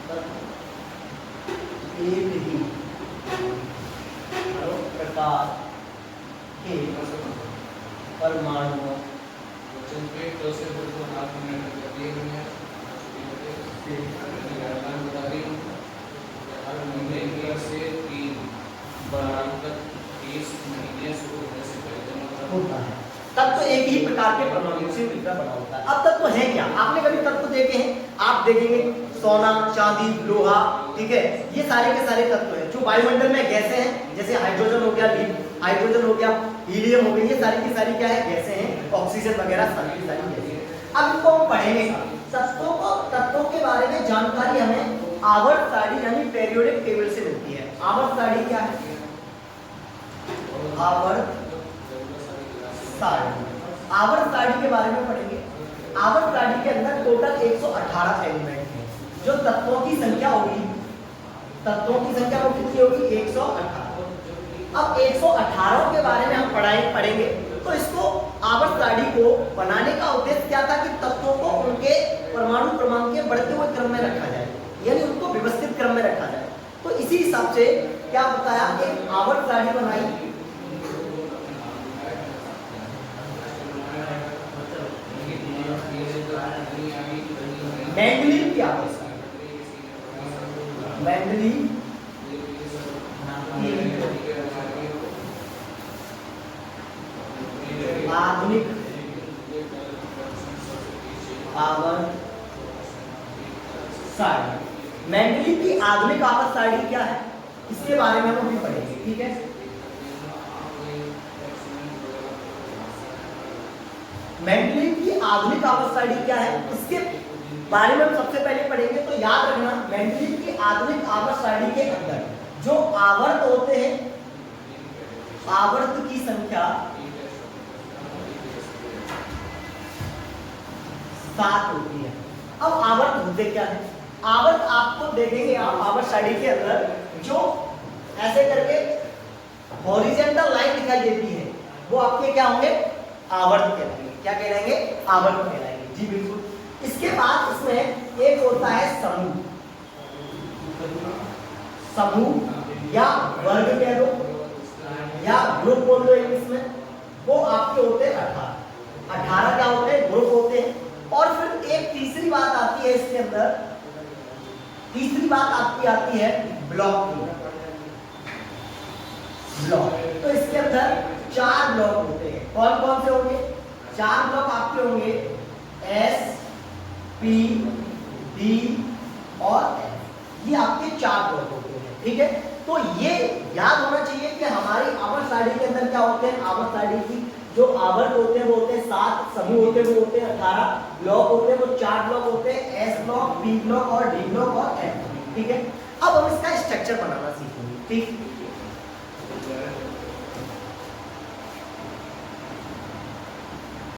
एक ही प्रकार के परमाणुओं होता है। तत्व एक ही प्रकार के परमाणुओं से मिलकर बना होता है। अब तत्व है क्या? आपने कभी तत्व देखे हैं? आप देखेंगे सोना, चांदी, लोहा, ठीक है, ये सारे के सारे तत्व हैं जो वायुमंडल में गैसें हैं, जैसे हाइड्रोजन हो गया, हाइड्रोजन हो गया, हीलियम हो गया, ये सारी की सारी क्या है? गैसें हैं, ऑक्सीजन वगैरह सारी की सारी गैसें हैं। अब इनको हम पढ़ेंगे। तत्वों के बारे में जानकारी हमें आवर्त सारणी यानी पीरियोडिक टेबल से मिलती है। आवर्त सारणी क्या है? आवर्त सारणी, आवर्त सारणी के बारे में पढ़ेंगे। आवर्त सारणी के अंदर टोटल 118 एलिमेंट हैं। जो तत्वों की संख्या होगी, तत्वों की संख्या वो कितनी होगी? 118। अब 118 के बारे में हम पढ़ेंगे। तो इसको आवर्त सारणी को बनाने का उद्देश्य क्या था कि तत्वों को उनके परमाणु क्रमांक के बढ़ते हुए क्रम में रखा जाए, यानी उनको व्यवस्थित क्रम में रखा जाए। तो इसी हिसाब से क्या बताया, एक आवर्त सारणी बनाई। मेंडलीव की आवर्त सारणी, मेंडलीव आधुनिक आवर्त सारणी। मेंडलीव की आधुनिक आवर्त सारणी क्या है, इसके बारे में हम अभी पढ़ेंगे, ठीक है। मेंडलीव की आधुनिक आवर्त सारणी क्या है, इसके बारे में हम सबसे पहले पढ़ेंगे। तो याद रखना, मेंडलीव की आधुनिक आवर्त सारणी के अंदर जो आवर्त होते हैं, आवर्त की संख्या 7 होती है। अब आवर्त होते क्या है? आवर्त आपको देखेंगे आप आवर्त सारणी के अंदर जो ऐसे करके हॉरिजॉन्टल लाइन दिखाई देती है, वो आपके क्या होंगे? आवर्त कहलाएंगे। क्या कहलाएंगे? आवर्त कहलाएंगे। जी बिल्कुल। इसके बाद इसमें एक होता है समूह, समूह या वर्ग कह दो या ग्रुप बोल दो इंग्लिश में। वो आपके होते हैं 18 क्या होते हैं? ग्रुप होते हैं। और फिर एक तीसरी बात आती है इसके अंदर, तीसरी बात आपकी आती है ब्लॉक की। ब्लॉक, तो इसके अंदर 4 ब्लॉक होते हैं। कौन कौन से होंगे? 4 ब्लॉक आपके होंगे, एस, पी, डी और एफ। ये आपके 4 ब्लॉक होते हैं, ठीक है। तो ये याद होना चाहिए कि हमारी आवर्त सारणी के अंदर क्या होते हैं? आवर्त सारणी की जो आवर्त होते हैं वो होते हैं 7, समूह होते हैं वो होते हैं 18, ब्लॉक होते हैं वो 4 ब्लॉक होते हैं, एस ब्लॉक, पी ब्लॉक और डी ब्लॉक और एफ, ठीक है। अब हम इसका स्ट्रक्चर बनाना सीखेंगे, ठीक।